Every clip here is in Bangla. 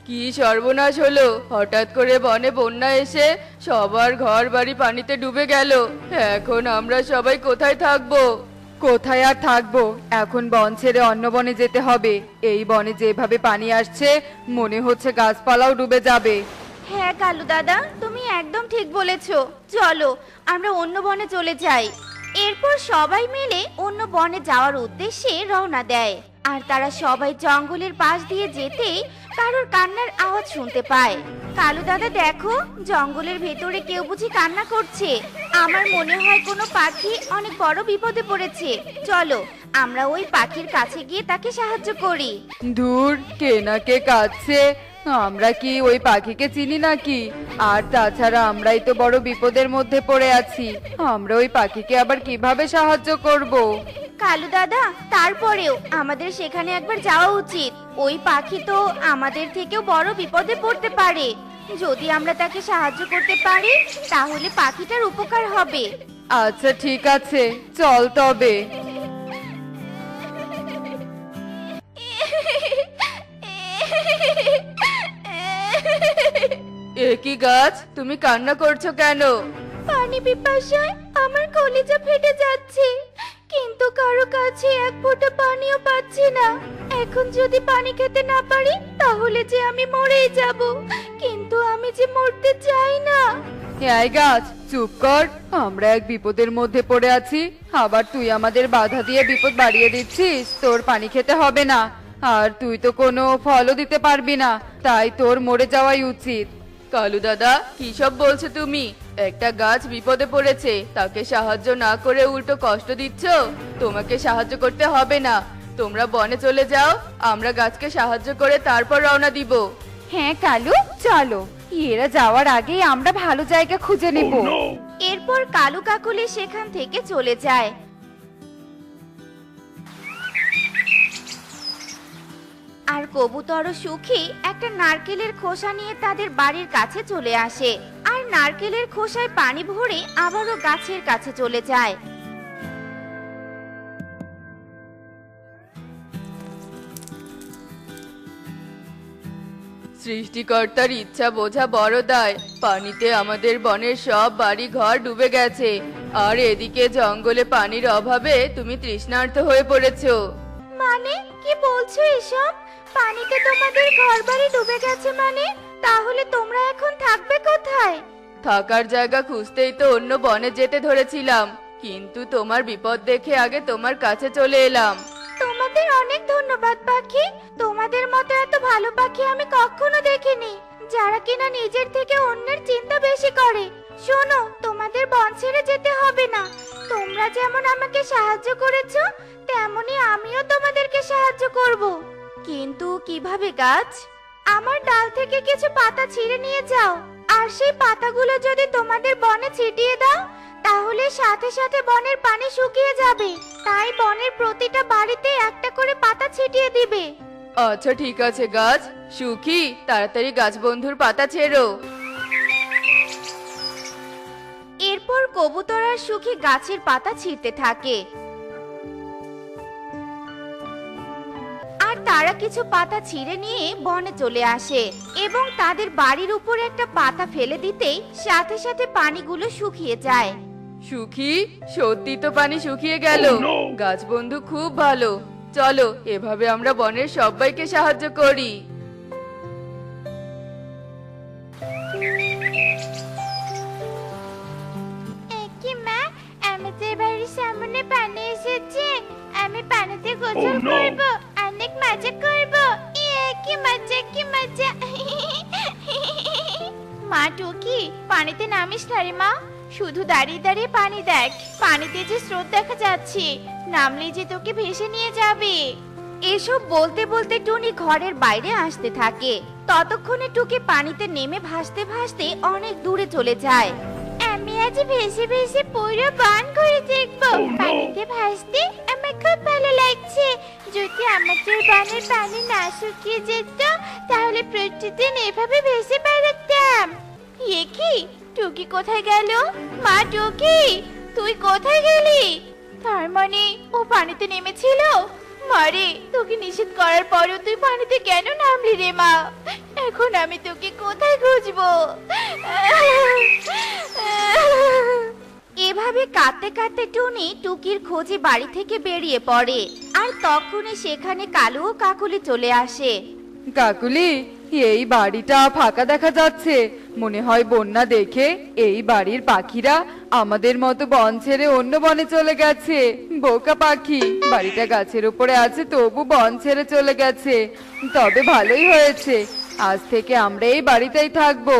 কি সর্বনাশ হলো! হঠাৎ করে বনে বন্যা এসে সবার ঘর বাড়ি পানিতে ডুবে গেল। এখন আমরা সবাই কোথায় থাকবো? কোথায় আর থাকবো, এখন বন ছেড়ে অন্য বনে যেতে হবে। এই বনে যেভাবে পানি আসছে মনে হচ্ছে গাছপালাও ডুবে যাবে। হ্যাঁ কালু দাদা, তুমি একদম ঠিক বলেছো। চলো আমরা অন্য বনে চলে যাই। এরপর সবাই মিলে অন্য বনে যাওয়ার উদ্দেশ্যে রওনা দেয়। আর তারা সবাই জঙ্গলের পাশ দিয়ে যেতেই কারোর কান্নার আওয়াজ শুনতে পায়। কালু দাদা দেখো, জঙ্গলের ভেতরে কেউ বুঝি কান্না করছে। আমার মনে হয় কোনো পাখি অনেক বড় বিপদে পড়েছে। চলো আমরা ওই পাখির কাছে গিয়ে তাকে সাহায্য করি। ধুর, কে না কে কাঁদছে, আমরা কি ওই পাখিকে চিনি নাকি? আর তাছাড়া আমরাই তো বড় বিপদের মধ্যে পড়ে আছি, আমরা ওই পাখিকে আবার কিভাবে সাহায্য করব? কালু দাদা, তারপরেও আমাদের সেখানে একবার যাওয়া উচিত। ওই পাখি তো আমাদের থেকেও বড় বিপদে পড়তে পারে। যদি আমরা তাকে সাহায্য করতে পারি তাহলে পাখিটার উপকার হবে। আচ্ছা ঠিক আছে, চল তবে। এ কি গাছ, তুমি কান্না করছো কেন? পানি পিপাসায় আমার কলিজা ফেটে যাচ্ছে, কিন্তু কারো কাছে এক ফোঁটা পানিও পাচ্ছি না। এখন যদি পানি খেতে না পারি তাহলে যে আমি মরেই যাব, কিন্তু আমি যে মরতে চাই না। এই গাছ, চুপ কর। আমরা এক বিপদের মধ্যে পড়ে আছি, আবার তুই আমাদের বাধা দিয়ে বিপদ বাড়িয়ে দিচ্ছিস। তোর পানি খেতে হবে না, আর তুই তো কোনো ফলও দিতে পারবি না, তাই তোর মরে যাওয়াই উচিত। কালু দাদা, কি সব বলছো তুমি? একটা গাছ বিপদে পড়েছে, তাকে সাহায্য না করে উল্টো কষ্ট দিচ্ছ। তোমাকে সাহায্য করতে হবে না, তোমরা বনে চলে যাও। আমরা গাছকে সাহায্য করে তারপর রওনা দিব। হ্যাঁ কালু, চলো। এরা যাওয়ার আগেই আমরা ভালো জায়গা খুঁজে নেব। এরপর কালু কাকুলি সেখান থেকে চলে যায়। আর কবুতর ও সুখী একটা নারকেলের খোসা নিয়ে তাদের বাড়ির কাছে চলে আসে। আর নারকেলের খোসায় পানি ভরে আবারও গাছের কাছে চলে যায়। সৃষ্টিকর্তার ইচ্ছা বোঝা বড় দায়। পানিতে আমাদের বনের সব বাড়ি ঘর ডুবে গেছে, আর এদিকে জঙ্গলে পানির অভাবে তুমি তৃষ্ণার্ত হয়ে পড়েছো। মানে কি বলছো এসব? পানিতে তোমাদের ঘরবাড়ি ডুবে গেছে মানে? তাহলে তোমরা এখন থাকবে কোথায়? থাকার জায়গা খুঁজতেই তো অন্য বনে যেতে ধরেছিলাম, কিন্তু তোমার বিপদ দেখে আগে তোমার কাছে চলে এলাম। তোমাদের অনেক ধন্যবাদ পাখি। তোমাদের মতো এত ভালো পাখি আমি কখনো দেখিনি, যারা কিনা নিজের থেকে অন্যের চিন্তা বেশি করে। শোনো, তোমাদের বন ছেড়ে যেতে হবে না। তোমরা যেমন আমাকে সাহায্য করেছো, তেমনি আমিও তোমাদেরকে সাহায্য করব। কিন্তু কিভাবে গাছ? আমার ডাল থেকে কিছু পাতা ছিঁড়ে নিয়ে যাও, আর সেই পাতাগুলো যদি তোমাদের বনে ছিটিয়ে দাও তাহলে সাথে সাথে বনের পানি শুকিয়ে যাবে। তাই বনের প্রতিটা বাড়িতে একটা করে পাতা ছিটিয়ে দিবে। আচ্ছা ঠিক আছে গাছ। সুখী, তাড়াতাড়ি গাছ বন্ধুর পাতা ছেড়ো। এরপর কবুতর আর সুখী গাছের পাতা ছিঁড়তে থাকে। আর তারা কিছু পাতা ছিঁড়ে নিয়ে বনে চলে আসে এবং তাদের বাড়ির উপর একটা পাতা ফেলে দিতেই সাথে সাথে পানিগুলো শুকিয়ে যায়। সুখী, সত্যি তো পানি শুকিয়ে গেল। গাছ বন্ধু খুব ভালো। চলো এভাবে আমরা বনের সবাইকে সাহায্য করি। কি মা, আমাদের বাড়ির সামনে পানি এসেছে। আমি পানিতে গোসল করব, অনেক মজা করব। কি মজা, কি মজা। মা টুকি, পানিতে নামিস না রে মা। শুধু দাঁড়িয়ে দাঁড়িয়ে পানি দেখ, পানিতে যে স্রোত দেখা যাচ্ছে, নামলে যে তোকে ভেসে নিয়ে যাবে। এসব বলতে বলতে টুনি ঘরের বাইরে আসতে থাকে। ততক্ষণে টুকি পানিতে নেমে ভাসতে ভাসতে অনেক দূরে চলে যায়। আমি আজ ভেসে ভেসে পুরো বন ঘুরে দেখবো। পানিতে ভাসতে আমার খুব ভালো লাগছে। যদি আমাদের বনের পানি না শুকিয়ে যেত তাহলে প্রতিদিন এভাবে ভেসে বেড়াতাম। এ কি, টুকি কোথায় গেল? মা টুকি, তুই কোথায় গেলি? তার মানে ও পানিতে নেমেছিল। মারে তোকে নিষেধ করার পরেও তুই পানিতে কেন নামলি রে মা? এখন আমি তোকে কোথায় খুঁজবো? এভাবে কাঁদতে কাঁদতে টুনি টুকির খোঁজে বাড়ি থেকে বেরিয়ে পড়ে। আর তখনই সেখানে কালু ও কাকুলি চলে আসে। কাকুলি, এই বাড়িটা ফাঁকা দেখা যাচ্ছে। মনে হয় বন্যা দেখে এই বাড়ির পাখিরা আমাদের মতো বন ছেড়ে অন্য বনে চলে গেছে। বোকা পাখি, বাড়িটা গাছের উপরে আছে তবু বন ছেড়ে চলে গেছে। তবে ভালোই হয়েছে, আজ থেকে আমরা এই বাড়িতেই থাকবো।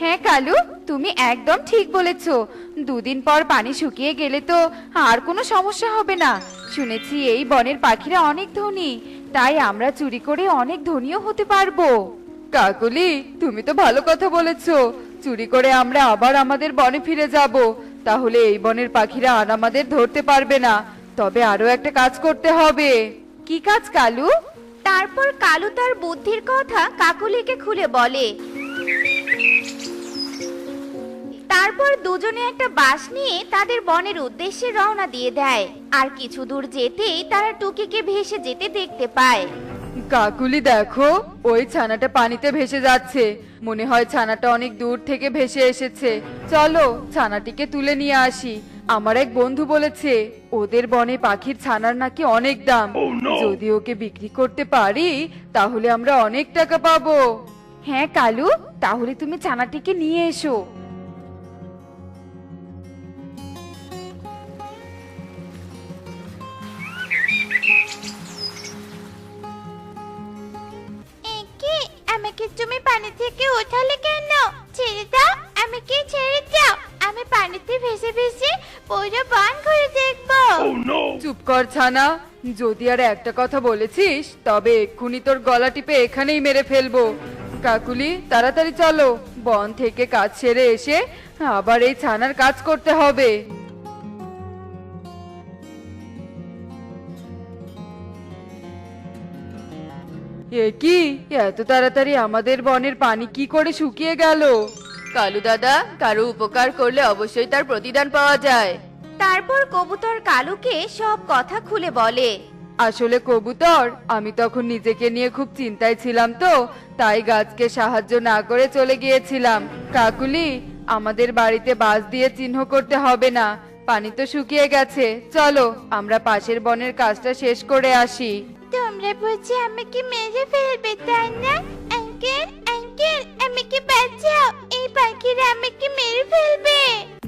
হ্যাঁ কালু, তুমি একদম ঠিক বলেছো। দুদিন পর পানি শুকিয়ে গেলে তো আর কোনো সমস্যা হবে না। শুনেছি এই বনের পাখিরা অনেক ধনী, তাই আমরা চুরি করে অনেক ধনীও হতে পারবো। কাকুলি, তুমি তো ভালো কথা বলেছো। চুরি করে আমরা আবার আমাদের বনে ফিরে যাব। তাহলে এই বনের পাখিরা আর আমাদের ধরতে পারবে না। তবে আরো একটা কাজ করতে হবে। কি কাজ কালু? তারপর কালু তার বুদ্ধির কথা কাকুলিকে খুলে বলে। তারপর দুজনে একটা বাঁশ নিয়ে তাদের বনের উদ্দেশ্যে রওনা দিয়ে দেয়। আর কিছু দূর যেতেই তারা টুকিকে ভেসে যেতে দেখতে পায়। কাকুলি দেখো, ওই ছানাটা পানিতে ভেসে যাচ্ছে। মনে হয় ছানাটা অনেক দূর থেকে ভেসে এসেছে। চলো ছানাটিকে তুলে নিয়ে আসি। আমার এক বন্ধু বলেছে ওদের বনে পাখির ছানার নাকি অনেক দাম। যদি ওকে বিক্রি করতে পারি তাহলে আমরা অনেক টাকা পাবো। হ্যাঁ কালু, তাহলে তুমি ছানাটিকে নিয়ে এসো। একে আমাকে তুমি পানি থেকে উঠালে কেন? ছেড়ে দাও, আমাকে ছেড়ে দাও। আমি পানিতে ভেসে ভেসে পুরো বন ঘুরে দেখবো। চুপ কর ছানা, যদি আর একটা কথা বলেছিস তবে এক্ষুনি তোর গলা টিপে এখানেই মেরে ফেলবো। কাকুলি, তাড়াতাড়ি চলো, বন থেকে কাজ সেরে এসে আবার এই ছানার কাজ করতে হবে। এ কি, এত তাড়াতাড়ি আমাদের বনের পানি কি করে শুকিয়ে গেল? কালু দাদা, কারো উপকার করলে অবশ্যই তার প্রতিদান পাওয়া যায়। তারপর কবুতর কালুকে সব কথা খুলে বলে। আসলে কবুতর, আমি তখন নিজেকে নিয়ে খুব চিন্তায় ছিলাম, তো তাই গাছকে সাহায্য না করে চলে গিয়েছিলাম। কাকুলি, আমাদের বাড়িতে বাঁশ দিয়ে চিহ্ন করতে হবে না। পানি তো শুকিয়ে গেছে, চলো আমরা পাশের বনের কাজটা শেষ করে আসি। তোমরা বুঝি আমাকে মেরে ফেলবে তাই না? আঙ্কেল আঙ্কেল, আমাকে বাঁচাও, এই পাখিরা আমাকে মেরে ফেলবে।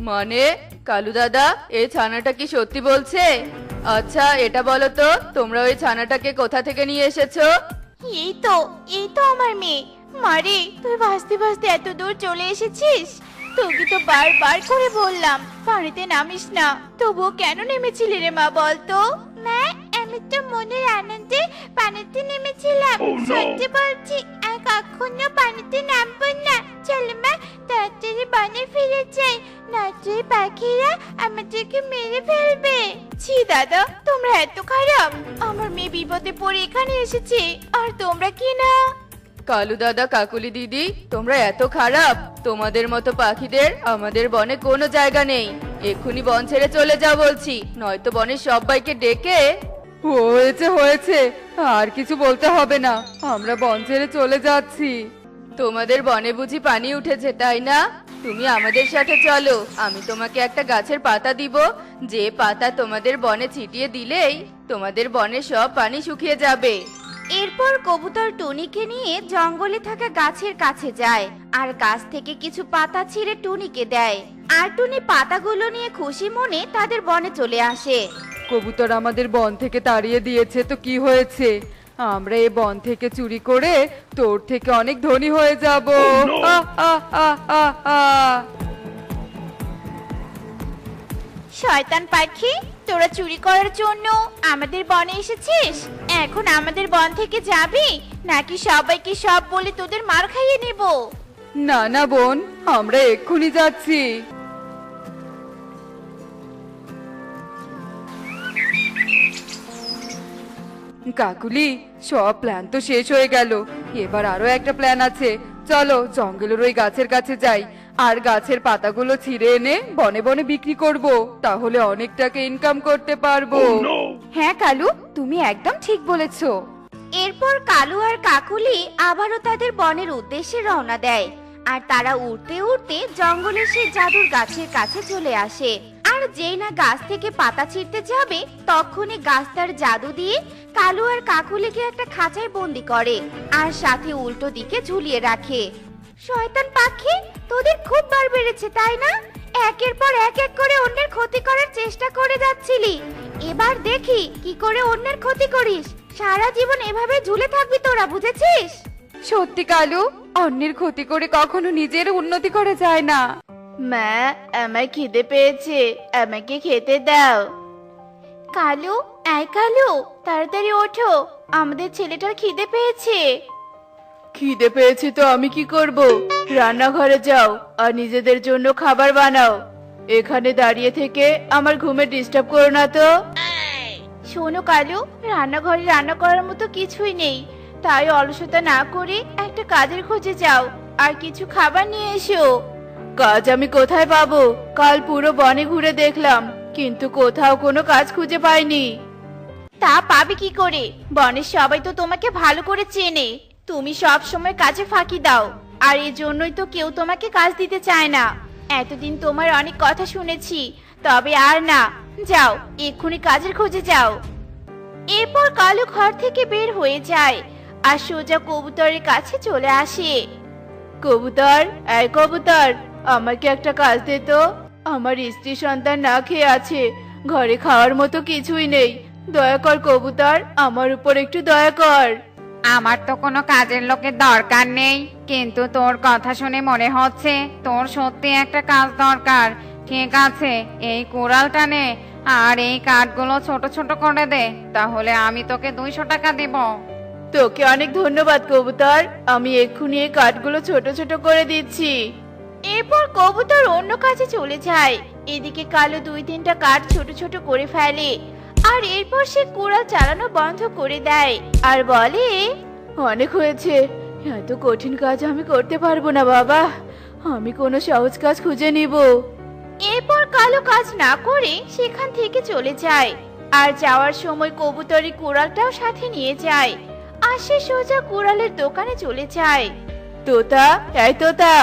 মানে কালু দাদা, এই ছানাটা কি সত্যি বলছে? আচ্ছা এটা বলো তো, তোমরা ওই ছানাটাকে কোথা থেকে নিয়ে এসেছো? এই তো আমার মেয়ে। মারে, তুই ভাসতে ভাসতে এত দূর চলে এসেছিস। তোকে তো বারবার করে বললাম পানিতে নামিস না, তবুও কেন নেমেছিলি রে মা বলতো? মা, আমি তো মনের আনন্দে পানিতে নেমেছিলাম। সত্যি বলছি, আর কখনো পানিতে নামবো না। চল মা, তাড়াতাড়ি বনে ফিরে যাই, নয়তো এই পাখিরা আমাদেরকে মেরে ফেলবে। ছি দাদা, তোমরা এত খারাপ। আমার মেয়ে বিপদে পড়ে এখানে এসেছে, আর তোমরা কি না? কালু দাদা, কাকুলি দিদি, তোমরা এত খারাপ? তোমাদের মতো পাখিদের আমাদের বনে কোনো জায়গা নেই। এক্ষুনি বন ছেড়ে চলে যাও বলছি, নয়তো বনের সবাইকে ডেকে। হয়েছে হয়েছে, আর কিছু বলতে হবে না, আমরা বন ছেড়ে চলে যাচ্ছি। তোমাদের বনে বুঝি পানি উঠেছে তাই না? তুমি আমাদের সাথে চলো, আমি তোমাকে একটা গাছের পাতা দিব। যে পাতা তোমাদের বনে ছিটিয়ে দিলেই তোমাদের বনে সব পানি শুকিয়ে যাবে। এরপর কবুতর টুনিকে নিয়ে জঙ্গলে থাকা গাছের কাছে যায় আর গাছ থেকে কিছু পাতা ছিঁড়ে টুনিকে দেয়। আর টুনি পাতাগুলো নিয়ে খুশি মনে তাদের বনে চলে আসে। কবুতর আমাদের বন থেকে তাড়িয়ে দিয়েছে তো কি হয়েছে, আমরা এই বন থেকে চুরি করে তোর থেকে অনেক ধনী হয়ে যাব। আহ, আহ, আহ, আহ, আহ। শয়তান পাখি, তোরা চুরি করার জন্য আমাদের বনে এসেছিস? এখন আমাদের বন থেকে যাবি নাকি সবাইকে সব বলে তোদের মার খাইয়ে নেব? না না বোন, আমরা এক্ষুনি যাচ্ছি। কাকুলি, সব প্ল্যান তো শেষ হয়ে গেল, এবার আরো একটা প্ল্যান আছে। চলো জঙ্গলের ওই গাছের কাছে যাই, আর গাছের পাতাগুলো ছিঁড়ে এনে বনে বনে বিক্রি করব, তাহলে অনেক টাকা ইনকাম করতে পারবো। হ্যাঁ কালু, তুমি একদম ঠিক বলেছো। এরপর কালু আর কাকুলি আবারও তাদের বনের উদ্দেশ্যে রওনা দেয়। আর তারা উড়তে উড়তে জঙ্গলের সেই জাদুর গাছের কাছে চলে আসে। আর যেই না গাছ থেকে পাতা ছিঁড়তে যাবে, তখনই গাছ তার জাদু দিয়ে কালু আর কাকুলিকে একটা খাঁচায় বন্দি করে আর সাথে উল্টো দিকে ঝুলিয়ে রাখে। শয়তান পাখি, তোদের খুব বার বেড়েছে তাই না? একের পর এক এক করে অন্যের ক্ষতি করার চেষ্টা করে যাচ্ছিলি, এবার দেখি কি করে অন্যের ক্ষতি করিস। সারা জীবন এভাবে ঝুলে থাকবি তোরা, বুঝেছিস? সত্যি কালু, অন্যের ক্ষতি করে কখনো নিজের উন্নতি করা যায় না। মা, আমার খিদে পেয়েছে, আমাকে খেতে দাও। কালু, এই কালু, তাড়াতাড়ি ওঠো, আমাদের ছেলেটার খিদে পেয়েছে। খিদে পেয়েছে তো আমি কি করব? রান্নাঘরে যাও আর নিজেদের জন্য খাবার বানাও। এখানে দাঁড়িয়ে থেকে আমার ঘুমে ডিস্টার্ব করো না তো। শোনো কালু, রান্নাঘরে রান্না করার মতো কিছুই নেই, তাই অলসতা না করে একটা কাজের খোঁজে যাও আর কিছু খাবার নিয়ে এসো। কাজ আমি কোথায় পাবো? কাল পুরো বনে ঘুরে দেখলাম, কিন্তু কোথাও কোনো কাজ খুঁজে পাইনি। তা পাবে কি করে? বনের সবাই তো তোমাকে ভালো করে চেনে, তুমি সব সময় কাজে ফাঁকি দাও, আর এই জন্যই তো কেউ তোমাকে কাজ দিতে চায় না। এতদিন তোমার অনেক কথা শুনেছি, তবে আর না, যাও এক্ষুনি কাজের খোঁজে যাও। এরপর কালু ঘর থেকে বের হয়ে যায় আর সোজা কবুতরের কাছে চলে আসে। কবুতর, এই কবুতর, আমাকে একটা কাজ দে তো। আমার স্ত্রী সন্তান না খেয়ে আছে, ঘরে খাওয়ার মতো কিছুই নেই। দয়া কর কবুতর, আমার উপর একটু দয়া কর। আমার তো কোনো কাজের লোকের দরকার নেই, কিন্তু তোর কথা শুনে মনে হচ্ছে তোর সত্যি একটা কাজ দরকার। ঠিক আছে, এই কুড়ালটা নে আর এই কাঠগুলো ছোট ছোট করে দে, তাহলে আমি তোকে 200 টাকা দিব। তোকে অনেক ধন্যবাদ কবুতর, আমি এক্ষুনি এই কাঠগুলো ছোট ছোট করে দিচ্ছি। এরপর কবুতর অন্য কাজে চলে যায়। এদিকে কালো 2-3টা কাঠ ছোট ছোট করে ফেলে আর এরপর সে কুড়াল চালানো বন্ধ করে দেয় আর বলে, অনেক হয়েছে, এত কঠিন কাজ আমি করতে পারবো না বাবা, আমি কোনো সহজ কাজ খুঁজে নিব। এরপর কালো কাজ না করে সেখান থেকে চলে যায় আর যাওয়ার সময় কবুতরি কুড়ালটাও সাথে নিয়ে যায় আর সে সোজা কুড়ালের দোকানে চলে যায়। তোতা, এই তোতা,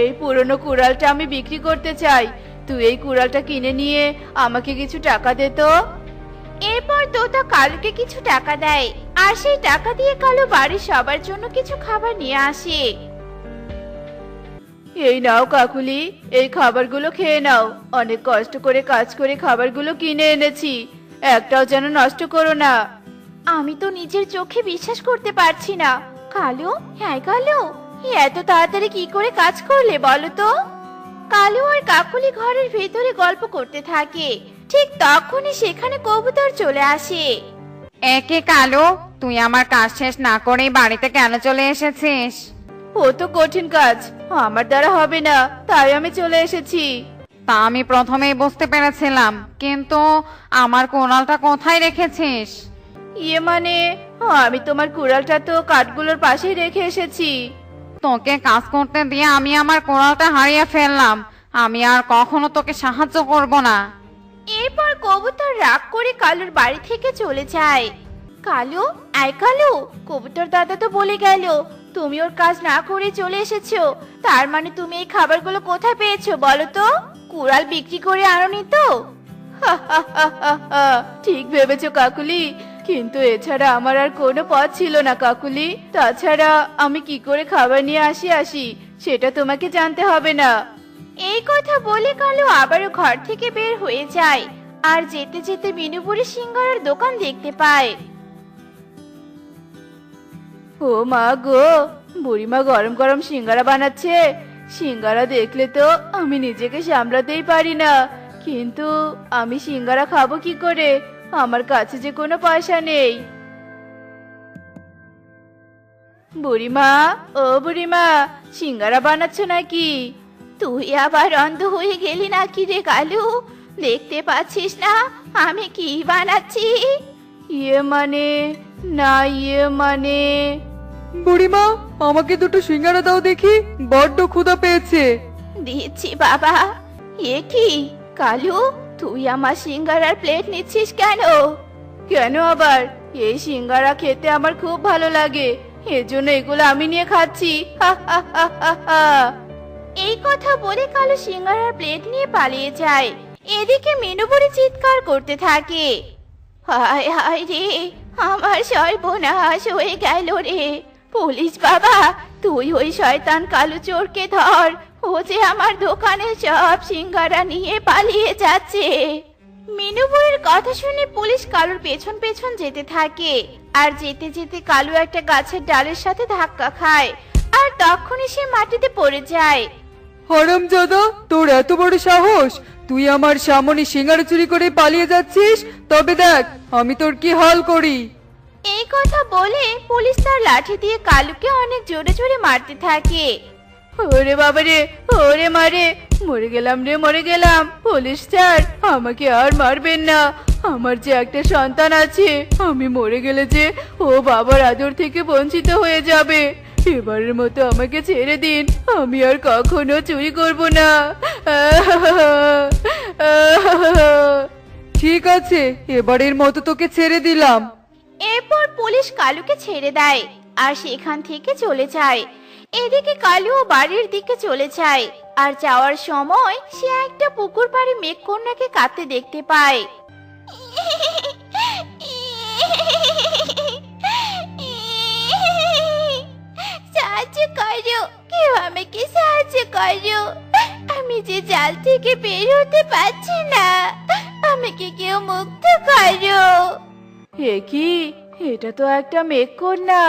এই পুরনো কুড়ালটা আমি বিক্রি করতে চাই, তুই এই কুড়ালটা কিনে নিয়ে আমাকে কিছু টাকা দে তো। এরপর তোতা কালুকে কিছু টাকা দেয় আর সেই টাকা দিয়ে কালু বাড়ির সবার জন্য কিছু খাবার নিয়ে আসে। এই নাও কাকুলি, এই খাবারগুলো খেয়ে নাও, অনেক কষ্ট করে কাজ করে খাবারগুলো কিনে এনেছি, একটাও যেন নষ্ট করো না। আমি তো নিজের চোখে বিশ্বাস করতে পারছি না। কালু, হ্যাঁ কালু, এত তাড়াতাড়ি কি করে কাজ করলে বলো তো? কালু আর কাকুলি ঘরের ভেতরে গল্প করতে থাকে, ঠিক তখনই সেখানে কবুতর চলে আসে। একে কালো, তুই আমার কাজ শেষ না করেই বাড়িতে কেন চলে এসেছিস? ও তো কঠিন কাজ, আমার দ্বারা হবে না, তাই আমি চলে এসেছি। তা আমি প্রথমেই বুঝতে পেরেছিলাম, কিন্তু আমার কোড়ালটা কোথায় রেখেছিস? ইয়ে মানে, আমি তোমার কুড়ালটা তো কাঠগুলোর পাশেই রেখে এসেছি। তোকে কাজ করতে দিয়ে আমি আমার কোড়ালটা হারিয়ে ফেললাম, আমি আর কখনো তোকে সাহায্য করব না। এরপর কবুতর রাগ করে কালুর বাড়ি থেকে চলে যায়। কালু, আয় কালু, কবুতর দাদা তো বলে গেল তুমি ওর কাজ না করে চলে এসেছো, তার মানে তুমি এই খাবারগুলো কোথায় পেয়েছো বলো তো? কুড়াল বিক্রি করে আনোনি তো? ঠিক ভেবেছো কাকুলি, কিন্তু এছাড়া আমার আর কোনো পথ ছিল না কাকুলি। তাছাড়া আমি কি করে খাবার নিয়ে আসি সেটা তোমাকে জানতে হবে না। এই কথা বলে কালু আবারও ঘর থেকে বের হয়ে যায় আর যেতে যেতে মিনুপুরি সিঙ্গারার দোকান দেখতে পায়। ও মা গো, বুড়িমা গরম গরম সিঙ্গারা বানাচ্ছে। সিঙ্গারা দেখলে তো আমি নিজেকে সামলাতেই পারি না, কিন্তু আমি সিঙ্গারা খাবো কি করে? আমার কাছে যে কোনো পয়সা নেই। বুড়িমা, ও বুড়িমা, সিঙ্গারা বানাচ্ছ নাকি? তুই আবার অন্ধ হয়ে গেলি নাকি রে কালু? দেখতে পাচ্ছিস না আমি কি বানাচ্ছি? ইয়ে মানে, না ইয়ে মানে। বুড়িমা, আমাকে দুটো সিঙ্গারা দাও দেখি, বড্ড ক্ষুধা পেয়েছে। দিচ্ছি বাবা। এ কি কালু, তুই আমার সিঙ্গারার প্লেট নিচ্ছিস কেন? কেন আবার? এই সিঙ্গারা খেতে আমার খুব ভালো লাগে, এজন্য এগুলো আমি নিয়ে খাচ্ছি। হা হা হা হা হা। এই কথা বলে কালু সিঙ্গারার প্লেট নিয়ে পালিয়ে যায়। এদিকে মিনু বুড়ি চিৎকার করতে থাকে, হায় হায় রে, আমার সর্বনাশ হয়ে গেল রে। পুলিশ বাবা, তুই ওই শয়তান কালু চোরকে ধর, ও যে আমার দোকানে সব সিঙ্গারা নিয়ে পালিয়ে যাচ্ছে। মিনু বুড়ির কথা শুনে পুলিশ কালুর পেছন পেছন যেতে থাকে। আর যেতে যেতে কালু একটা গাছের ডালের সাথে ধাক্কা খায়, আর তখনই সে মাটিতে পড়ে যায়। হারামজাদা, তোর এত বড় সাহস! তুই আমার সামনে সিঙ্গারা চুরি করে পালিয়ে যাচ্ছিস? তবে দেখ আমি তোর কি হাল করি। এই কথা বলে পুলিশ তার লাঠি দিয়ে কালুকে অনেক জোরে জোরে মারতে থাকে। ওরে বাবা রে, ওরে মারে, মরে গেলাম রে, মরে গেলাম। পুলিশ স্যার, আমাকে আর মারবেন না। আমার যে একটা সন্তান আছে, আমি মরে গেলে যে ও বাবার আদর থেকে বঞ্চিত হয়ে যাবে। এবারের মতো আমাকে ছেড়ে দিন, আমি আর কখনো চুরি করব না। ঠিক আছে, এবারের মতো তোকে ছেড়ে দিলাম। এরপর পুলিশ কালুকে ছেড়ে দেয় আর সেখান থেকে চলে যায়। এদিকে কালু বাড়ির দিকে চলে যায়, আর যাওয়ার সময় সে একটা পুকুর পাড়ে মেঘকন্যাকে কাঁদতে দেখতে পায়। সাহায্য করো, কেউ আমাকে সাহায্য করো, আমি যে জাল থেকে বের হতে পারছি না, আমাকে কেউ মুক্ত করো। এ কি, এটা তো একটা মেঘকন্যা।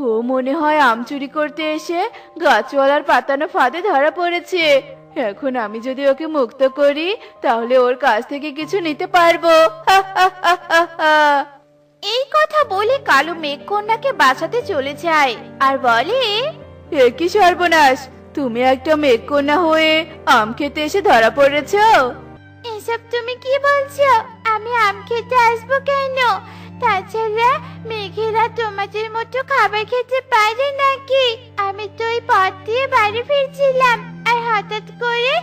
ও মনে হয় আম চুরি করতে এসে গাছওয়ালার পাতানো ফাঁদে ধরা পড়েছে। এখন আমি যদি ওকে মুক্ত করি, তাহলে ওর কাছ থেকে কিছু নিতে পারবো। হা হা হা হা হা। এই কথা বলে কালু মেঘকন্যাকে বাঁচাতে চলে যায় আর বলে, এ কি সর্বনাশ, তুমি একটা মেঘকন্যা হয়ে আম খেতে এসে ধরা পড়েছো? এসব তুমি কি বলছো? আমি আম খেতে আসবো কেন? তাছাড়া মেঘেরা তোমাদের মতো খাবার খেতে পারে নাকি? আমি তো ওই পথ দিয়ে বাড়ি ফিরছিলাম, আর হঠাৎ করে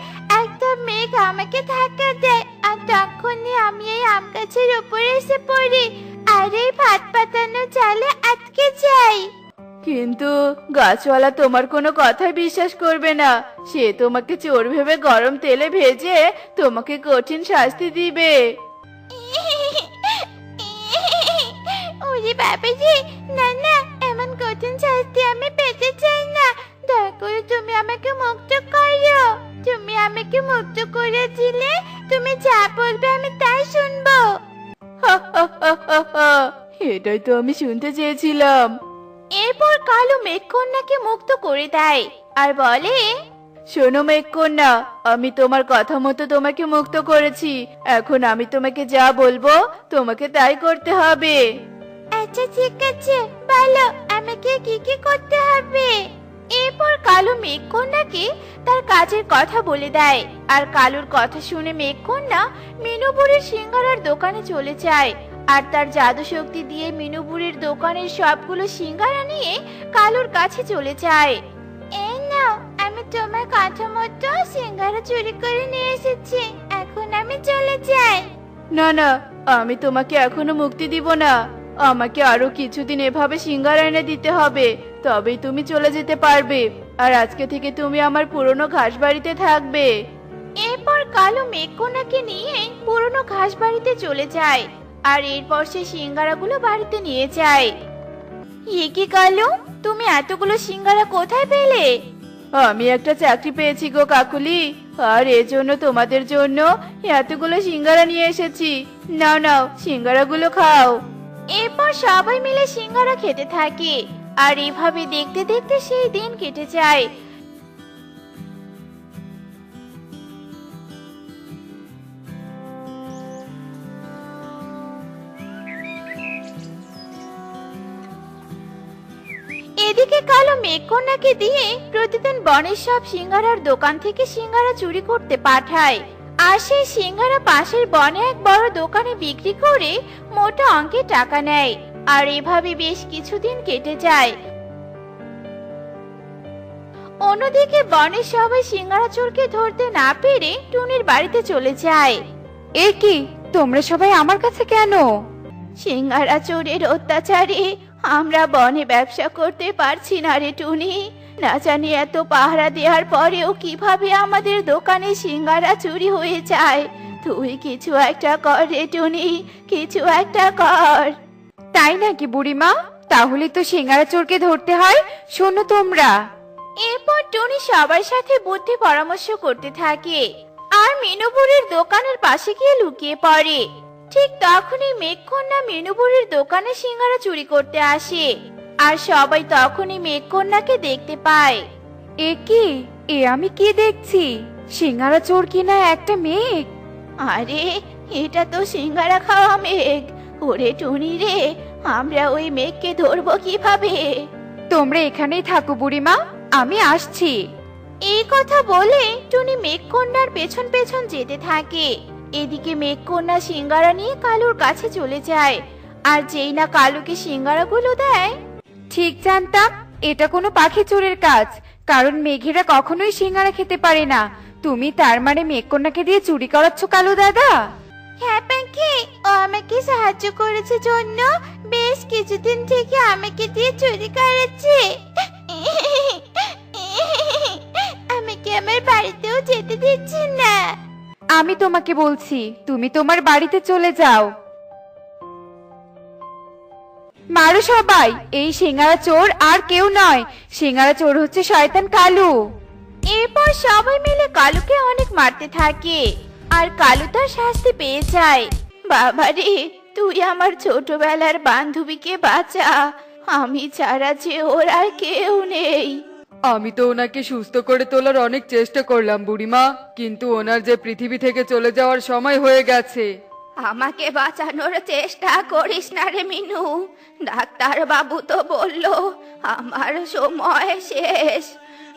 একটা মেঘ আমাকে ধাক্কা দেয়, আর তখনই আমি এই আম গাছের উপরে এসে পড়ি, আর এই ভাত পাতানো চালে আটকে যাই। কিন্তু গাছওয়ালা তোমার কোনো কথাই বিশ্বাস করবে না। সে তোমাকে চোর ভেবে গরম তেলে ভেজে তোমাকে কঠিন শাস্তি দিবে। ওরে বাবাজি, না না, এমন কঠিন শাস্তি আমি পেতে চাই না। দয়া করে তুমি আমাকে মুক্ত করো। তুমি আমাকে মুক্ত করে দিলে তুমি যা বলবে আমি তাই শুনবো। হা হা হা হা হা। এটাই তো আমি শুনতে চেয়েছিলাম। এরপর কালু মেঘকন্যাকে মুক্ত করে দেয় আর বলে, শোনো মেঘকন্যা, আমি তোমার কথা মতো তোমাকে মুক্ত করেছি। এখন আমি তোমাকে যা বলবো তোমাকে তাই করতে হবে। আচ্ছা ঠিক আছে, বলো আমাকে কি কি করতে হবে। এরপর কালু মেঘকন্যাকে তার কাজের কথা বলে দেয়, আর কালুর কথা শুনে মেঘকন্যা মিনু বুড়ির সিঙ্গারার দোকানে চলে যায়। আর তার জাদু শক্তি দিয়ে মিনু বুড়ির দোকানের সবগুলো সিঙ্গারা নিয়ে কালুর কাছে চলে যায়। এই নাও, আমি তোমার কথা মতো সিঙ্গারা চুরি করে নিয়ে এসেছি, এখন আমি চলে যাই। না না, আমি তোমাকে এখনো মুক্তি দিব না। আমাকে আরো কিছুদিন এভাবে সিঙ্গারা এনে দিতে হবে, তবেই তুমি চলে যেতে পারবে। আর আজকে থেকে তুমি আমার পুরনো ঘাস বাড়িতে থাকবে। এরপর কালু মেঘকন্যাকে নিয়ে পুরনো ঘাস বাড়িতে চলে যায়, আর এরপর সে সিঙ্গারাগুলো বাড়িতে নিয়ে যায়। এ কি কালু, তুমি এতগুলো সিঙ্গারা কোথায় পেলে? আমি একটা চাকরি পেয়েছি গো কাকুলি, আর এজন্য তোমাদের জন্য এতগুলো সিঙ্গারা নিয়ে এসেছি। নাও নাও, সিঙ্গারাগুলো খাও। এরপর সবাই মিলে সিঙ্গারা খেতে থাকে, আর এভাবে দেখতে দেখতে সেই দিন কেটে যায়। এদিকে কালো মেঘকন্যাকে দিয়ে প্রতিদিন বনের সব সিঙ্গারার দোকান থেকে সিঙ্গারা চুরি করতে পাঠায়, আর সেই সিঙ্গারা পাশের বনে এক বড় দোকানে বিক্রি করে মোটা অঙ্কের টাকা নেয়। আর এভাবে বেশ কিছুদিন কেটে যায়। অন্যদিকে বনের সবাই সিংহারা চোরকে ধরতে না পেরে টুনির বাড়িতে চলে যায়। এ কি, তোমরা সবাই আমার কাছে কেন? সিংহারা চোরের অত্যাচারে আমরা বনে ব্যবসা করতে পারছি না রে টুনি। না জানি এত পাহারা দেওয়ার পরেও কিভাবে আমাদের দোকানে সিংহারা চুরি হয়ে যায়। তুই কিছু একটা কর রে টুনি, কিছু একটা কর। তাই নাকি বুড়িমা? তাহলে তো সিঙ্গারা চোরকে ধরতে হয়। শোনো তোমরা। এরপর টুনি সবার সাথে বুদ্ধি পরামর্শ করতে থাকে আর মিনুবুড়ির দোকানের পাশে গিয়ে লুকিয়ে পড়ে। ঠিক তখনই মেঘকন্যা মিনুবুড়ির দোকানে সিঙ্গারা চুরি করতে আসে আর সবাই তখনই মেঘকন্যাকে দেখতে পায়। এ কি, এ আমি কি দেখছি? সিঙ্গারা চোর কিনা একটা মেঘ। আরে এটা তো সিঙ্গারা খাওয়া মেঘ। ওরে টুনি রে, আমরা ওই মেঘকে ধরবো কিভাবে? তোমরা এখানেই থাকো বুড়িমা, আমি আসছি। এই কথা বলে টুনি মেঘকন্যার পেছন পেছন যেতে থাকে। এদিকে মেঘকন্যা সিঙ্গারা নিয়ে কালুর কাছে চলে যায় আর যেই না কালুকে সিঙ্গারাগুলো দেয়। ঠিক জানতাম এটা কোনো পাখি চোরের কাজ, কারণ মেঘেরা কখনোই সিঙ্গারা খেতে পারে না। তুমি তার মানে মেঘকন্যাকে দিয়ে চুরি করাচ্ছ কালু দাদা? হ্যাঁ পাখি, ও আমাকে সাহায্য করেছে জন্য বেশ কিছুদিন থেকে আমাকে দিয়ে চুরি করাচ্ছে। আমাকে আমার বাড়িতেও যেতে দিচ্ছে না। আমি তোমাকে বলছি, তুমি তোমার বাড়িতে চলে যাও। মারো সবাই, এই সিঙ্গারা চোর আর কেউ নয়। সিঙ্গারা চোর হচ্ছে শয়তান কালু। এরপর সবাই মিলে কালুকে অনেক মারতে থাকে আর কালু তার শাস্তি পেয়ে যায়। বাবারে, তুই আমার ছোটবেলার বান্ধবীকে বাঁচা। আমি ছাড়া যে ওর আর কেউ নেই। আমি তো ওনাকে সুস্থ করে তোলার অনেক চেষ্টা করলাম বুড়িমা, কিন্তু ওনার যে পৃথিবী থেকে চলে যাওয়ার সময় হয়ে গেছে। আমাকে বাঁচানোর চেষ্টা করিস না রে মিনু। ডাক্তার বাবু তো বলল আমার সময় শেষ।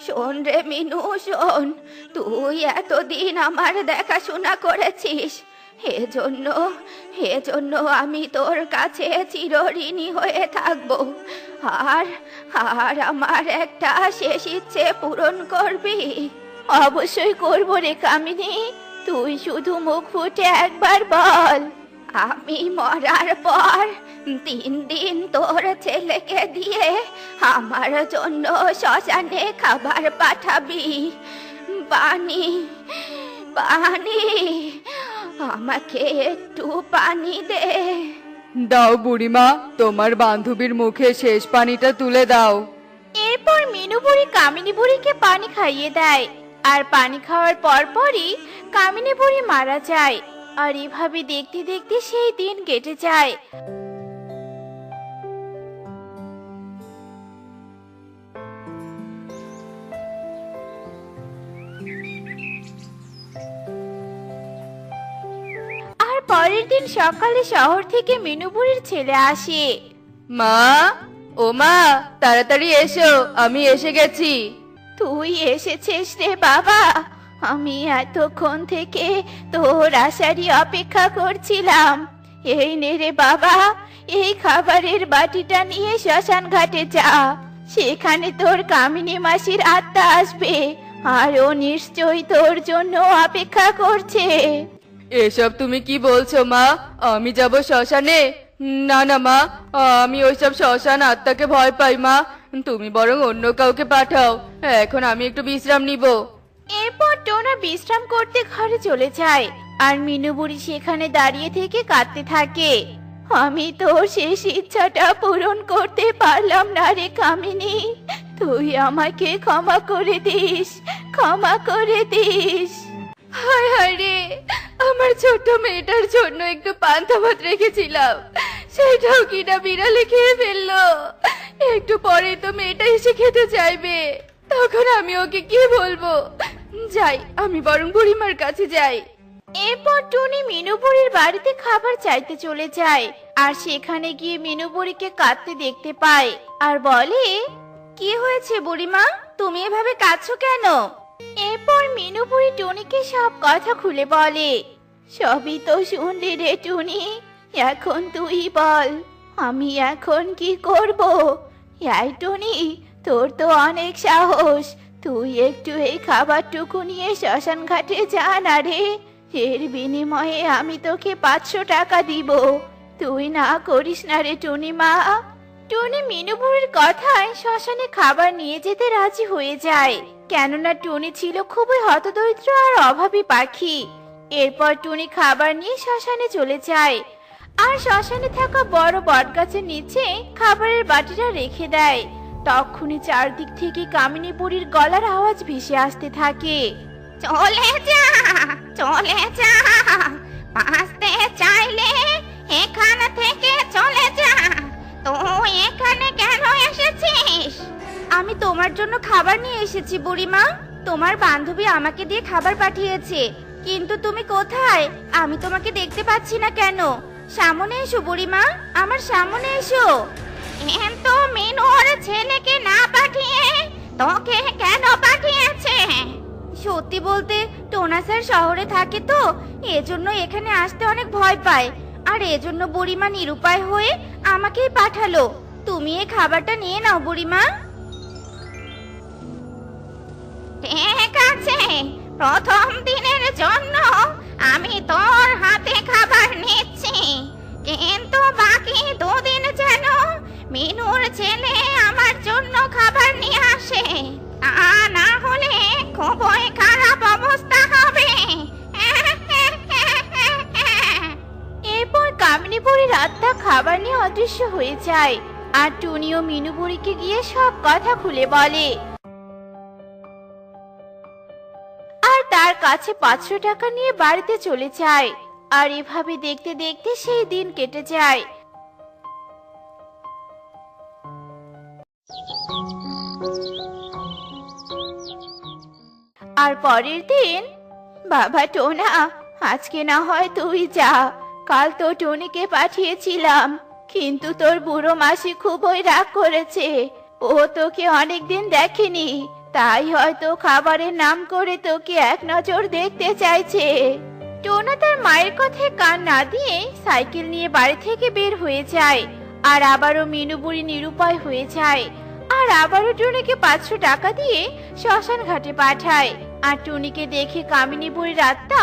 শোন রে মিনু, শোন, তুই এতদিন আমার দেখাশোনা করেছিস, এজন্য আমি তোর কাছে চিরঋণী হয়ে থাকবো। আর আর আমার একটা শেষ ইচ্ছে পূরণ করবি? অবশ্যই করবো রে কামিনী। তুই শুধু মুখ ফুটে একবার বল, আমি মরার পর 3 দিন তোর ছেলেকে দিয়ে আমার জন্য শ্মশানে খাবার পাঠাবি। পানি পানি, আমাকে একটু পানি দে। দাও বুড়িমা, তোমার বান্ধবীর মুখে শেষ পানিটা তুলে দাও। এরপর মিনু বুড়ি কামিনী বুড়িকে পানি খাইয়ে দেয় আর পানি খাওয়ার পরপরই কামিনী বুড়ি মারা যায়। আর এভাবে দেখতে দেখতে সেই দিন কেটে যায়। আর পরের দিন সকালে শহর থেকে মিনু বুড়ির ছেলে আসে। মা, ও মা, তাড়াতাড়ি এসো, আমি এসে গেছি। তুই এসেছিস রে বাবা। আমি এতক্ষণ থেকে তোর আসারই অপেক্ষা করছিলাম। এই নে রে বাবা, এই খাবারের বাটিটা নিয়ে শ্মশান ঘাটে যা। সেখানে তোর কামিনী মাসির আত্মা আসবে আর ও নিশ্চয়ই তোর জন্য অপেক্ষা করছে। এসব তুমি কি বলছো মা? আমি যাব শ্মশানে? না না মা, আমি ওইসব শ্মশান আত্মাকে ভয় পাই মা। তুমি বরং অন্য কাউকে পাঠাও, এখন আমি একটু বিশ্রাম নিব। এরপর টোনা বিশ্রাম করতে ঘরে চলে যায় আর মিনু বুড়ি সেখানে দাঁড়িয়ে থেকে কাঁদতে থাকে। আমি তোর শেষ ইচ্ছাটা পূরণ করতে পারলাম না রে কামিনী। তুই আমাকে ক্ষমা করে দিস, ক্ষমা করে দিস। হায় হায় রে, আমার ছোট মেয়েটার জন্য একটু পান্তা ভাত রেখেছিলাম, সেটাও কিনা বিড়ালে খেয়ে ফেললো। একটু পরে তো মেয়েটা এসে খেতে চাইবে, তখন আমি ওকে কি বলবো? যাই, আমি বরং বুড়িমার কাছে যাই। এরপর টুনি মিনু বুড়ির বাড়িতে খাবার চাইতে চলে যায় আর সেখানে গিয়ে মিনু বুড়িকে কাঁদতে দেখতে পায় আর বলে, কি হয়েছে বুড়িমা, তুমি এভাবে কাঁদছো কেন? এরপর মিনু বুড়ি টুনিকে সব কথা খুলে বলে। সবই তো শুনলি রে টুনি, এখন তুই বল আমি এখন কি করব? এই টুনি, তোর তো অনেক সাহস, তুই একটু এই খাবারটুকু নিয়ে শ্মশান ঘাটে যা না রে। এর বিনিময়ে আমি তোকে 500 টাকা দিব। তুই না করিস না রে টুনি মা। টুনি মিনু বুড়ির কথায় শ্মশানে খাবার নিয়ে যেতে রাজি হয়ে যায়, কেননা টুনি ছিল খুবই হতদরিদ্র আর অভাবী পাখি। এরপর টুনি খাবার নিয়ে শ্মশানে চলে যায়, আর শ্মশানে থাকা বড় বটগাছের নিচে খাবারের বাটিটা রেখে দেয়। তখনই চারদিক থেকে কামিনী বুড়ির গলার আওয়াজ ভেসে আসতে থাকে, চলে যা, চলে যা, বাঁচতে চাইলে এখান থেকে চলে যা। তুই এখানে কেন এসেছিস? আমি তোমার জন্য খাবার নিয়ে এসেছি বুড়িমা। তোমার বান্ধবী আমাকে দিয়ে খাবার পাঠিয়েছে, কিন্তু তুমি কোথায়? আমি তোমাকে দেখতে পাচ্ছি না কেন? সামনে এসো বুড়িমা, আমার সামনে এসো। তো মিনুর ছেলেকে না পাঠিয়ে তোকে কেন পাঠিয়েছে? সত্যি বলতে টোনা স্যার শহরে থাকে তো, এজন্য এখানে আসতে অনেক ভয় পায়, আর এজন্য বুড়িমা নিরুপায় হয়ে আমাকেই পাঠালো। তুমি এই খাবারটা নিয়ে নাও বুড়িমা। ঠিক আছে, প্রথম দিনের জন্য আমি তোর হাতে খাবার নিচ্ছি, কিন্তু বাকি 2 দিন যেন মিনুর ছেলে আমার জন্য খাবার নিয়ে আসে, তা না হলে খুবই খারাপ অবস্থা হবে। এরপর কামিনী বুড়ির আত্মা খাবার নিয়ে অদৃশ্য হয়ে যায়, আর টুনি ও মিনু বুড়িকে গিয়ে সব কথা খুলে বলে, আর তার কাছে 500 টাকা নিয়ে বাড়িতে চলে যায়। আর এভাবে দেখতে দেখতে সেই দিন কেটে যায়। আর পরের দিন, বাবা টোনা, আজকে না হয় তুই যা। কাল তো টুনিকে পাঠিয়েছিলাম, কিন্তু তোর বুড়ো মাসি খুবই রাগ করেছে। ও তোকে অনেকদিন দেখেনি, তাই হয়তো খাবারের নাম করে তোকে এক নজর দেখতে চাইছে। টোনা তার মায়ের কথায় কান না দিয়ে সাইকেল নিয়ে বাড়ি থেকে বের হয়ে যায়, আর আবারও মিনু বুড়ি নিরুপায় হয়ে যায়, আর আবারও টুনিকে 500 টাকা দিয়ে শ্মশান ঘাটে পাঠায়। আর টুনিকে দেখে কামিনী বুড়ির আত্মা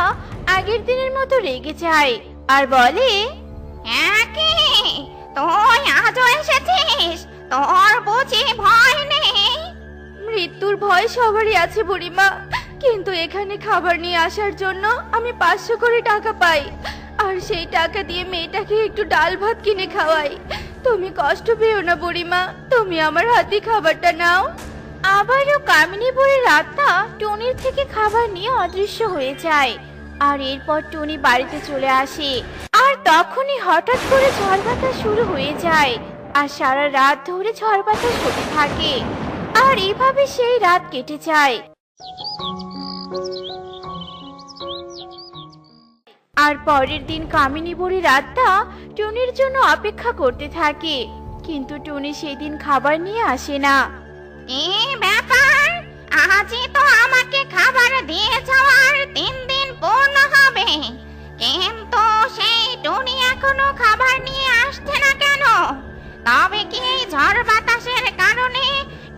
আগের দিনের মতো রেগে যায়, আর বলে, কি তুই আজও এসেছিস? তোর বুঝি ভয় নেই? মৃত্যুর ভয় সবারই আছে বুড়িমা, কিন্তু এখানে খাবার নিয়ে আসার জন্য আমি 500 করে টাকা পাই, আর সেই টাকা দিয়ে মেয়েটাকে একটু ডাল ভাত কিনে খাওয়াই। তুমি কষ্ট পেও না বুড়িমা, তুমি আমার হাতে খাবারটা নাও। আবারও কামিনী বুড়ির আত্মা টুনির থেকে খাবার নিয়ে অদৃশ্য হয়ে যায়, আর এরপর টুনি বাড়িতে চলে আসে। আর তখনই হঠাৎ করে ঝড় বাতাস শুরু হয়ে যায়, আর সারা রাত ধরে ঝড় বাতাস হতে থাকে, আর এইভাবে সেই রাত কেটে যায়। আর পরের দিন কামিনী বুড়ির আত্মা টুনির জন্য অপেক্ষা করতে থাকে, কিন্তু টুনি সেদিন খাবার নিয়ে আসে না। ব্যাপার, আজই তো আমাকে খাবার দিয়ে যাওয়ার 3 দিন পূর্ণ হবে, কিন্তু সেই টুনি এখনো খাবার নিয়ে আসছে না কেন? তবে কি এই ঝড় বাতাসের কারণে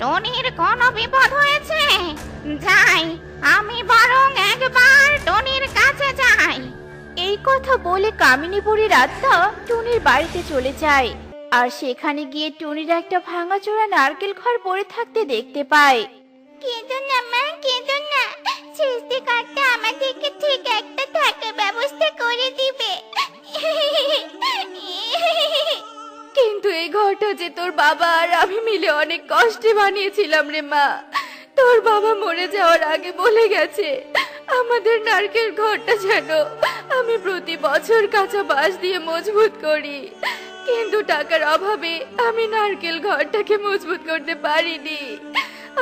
টুনির কোনো বিপদ হয়েছে? যাই, আমি বরং একবার টুনির কাছে যাই। এই কথা বলে কামিনী বুড়ির আত্মা টুনির বাড়িতে চলে যায়, আর সেখানে গিয়ে টুনির একটা ভাঙাচোরা নারকেল ঘর পড়ে থাকতে দেখতে পায়। কেঁদো না মা, কেঁদো না, সৃষ্টিকর্তা আমাদেরকে ঠিক একটা থাকার ব্যবস্থা করে দিবে। কিন্তু এই ঘরটা যে তোর বাবা আর আমি মিলে অনেক কষ্টে বানিয়েছিলাম রে মা। তোর বাবা মরে যাওয়ার আগে বলে গেছে আমাদের নারকেল ঘরটা যেন আমি প্রতি বছর কাঁচা বাঁশ দিয়ে মজবুত করি, কিন্তু টাকার অভাবে আমি নারকেল ঘরটাকে মজবুত করতে পারিনি,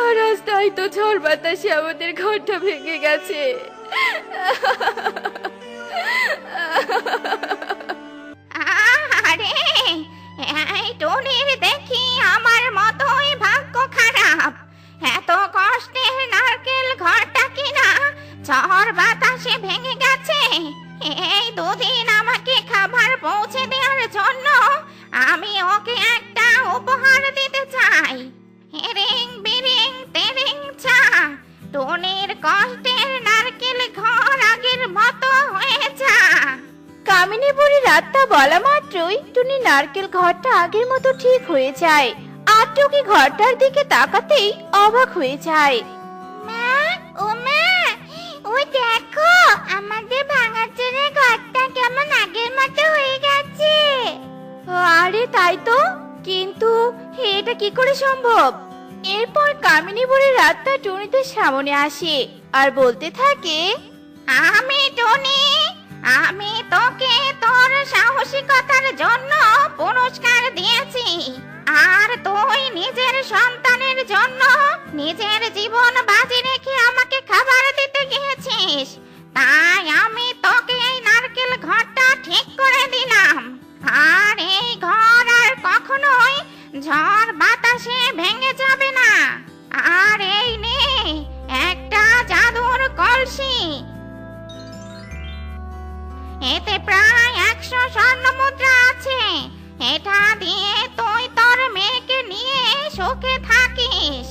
আর আজ তাই তো ঝড় বাতাসে আমাদের ঘরটা ভেঙে গেছে। আরে, এই টুনির দেখি আমার মতোই ভাগ্য খারাপ। এত কষ্টের নারকেল ঘরটা কিনা ঝড় বাতাসে ভেঙে গেছে। এই 2 দিন আমাকে খাবার পৌঁছে দেওয়ার জন্য আমি ওকে একটা উপহার দিতে চাই। হেরিং বিরিং তেরিং চা। টুনির কষ্টের নারকেল ঘর আগের মতো হয়ে যা। কামিনী বুড়ির আত্মা বলা মাত্রই টুনি নারকেল ঘরটা আগের মতো ঠিক হয়ে যায়। আর টুকি ঘরটার দিকে তাকাতেই অবাক হয়ে যায়। মা, ও মা, ওই দেখো আমাদের ভাঙাচোরা ঘরটা কেমন আগের মতো হয়ে গেছে। আরে তাই তো, কিন্তু এটা কি করে সম্ভব? এরপর কামিনী বুড়ির আত্মা টুনিদের সামনে আসে আর বলতে থাকে, আমি টুনি, আমি তোকে তোর সাহসিকতার জন্য পুরস্কার দিয়েছি। আর তুই নিজের সন্তানের জন্য নিজের জীবন বাজি রেখে আমাকে খাবার দিতে গিয়েছিস, তাই আমি তোকে এই নারকেল ঘরটা ঠিক করে দিলাম। আর এই ঘর আর কখনোই ঝড় বাতাসে ভেঙে যাবে না। আর এই নে একটা জাদুর কলসি, এতে প্রায় 100 স্বর্ণ মুদ্রা আছে। এটা দিয়ে তুই তোর মেয়েকে নিয়ে সুখে থাকিস।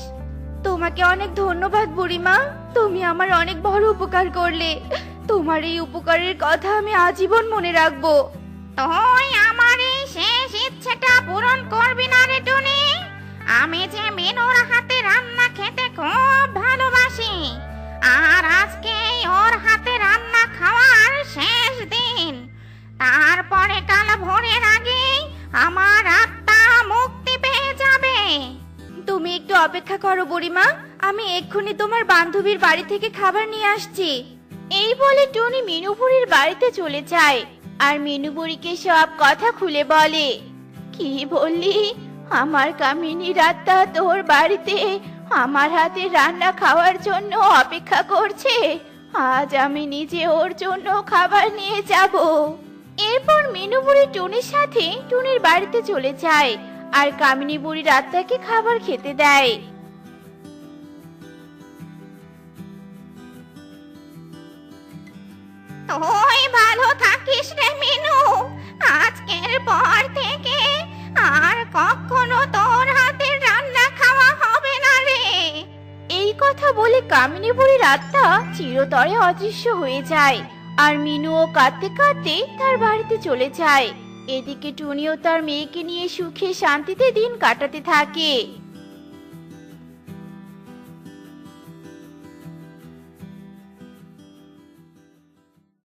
তোমাকে অনেক ধন্যবাদ বুড়িমা, তুমি আমার অনেক বড় উপকার করলে। তোমার এই উপকারের কথা আমি আজীবন মনে রাখবো। তুই আমার এই শেষ ইচ্ছেটা পূরণ করবি না রে টুনি? আমি যে মিনুর হাতে রান্না খেতে খুব ভালোবাসি, আর আজকে ওর হাতে রান্না খাওয়ার শেষ দিন। তারপরে কাল ভোরের আগে আমার আত্মা মুক্তি পেয়ে যাবে। তুমি একটু অপেক্ষা করো বুড়িমা, আমি এক্ষুনি তোমার বান্ধবীর বাড়ি থেকে খাবার নিয়ে আসছি। এই বলে টুনি মিনু বুড়ির বাড়িতে চলে যায় আর মিনু বুড়িকে সব কথা খুলে বলে। কি বললি? আমার কামিনীর আত্মা তোর বাড়িতে আমার হাতে রান্না খাওয়ার জন্য অপেক্ষা করছে। আজ আমি নিজে ওর জন্য খাবার নিয়ে যাব। এরপর মিনু বুড়ি টুনির সাথে টুনির বাড়িতে চলে যায় আর কামিনী বুড়ির আত্মাকে খাবার খেতে দেয়। তুই ভালো থাকিস রে মিনু, আজকের পর থেকে আর কখনো তোর হাতের রান্না খাওয়া হবে না রে। এই কথা বলে কামিনী বুড়ির আত্মা চিরতরে অদৃশ্য হয়ে যায় আর মিনুও কাঁদতে কাঁদতে তার বাড়িতে চলে যায়। এদিকে টুনিও তার মেয়েকে নিয়ে সুখে শান্তিতে দিন কাটাতে থাকে।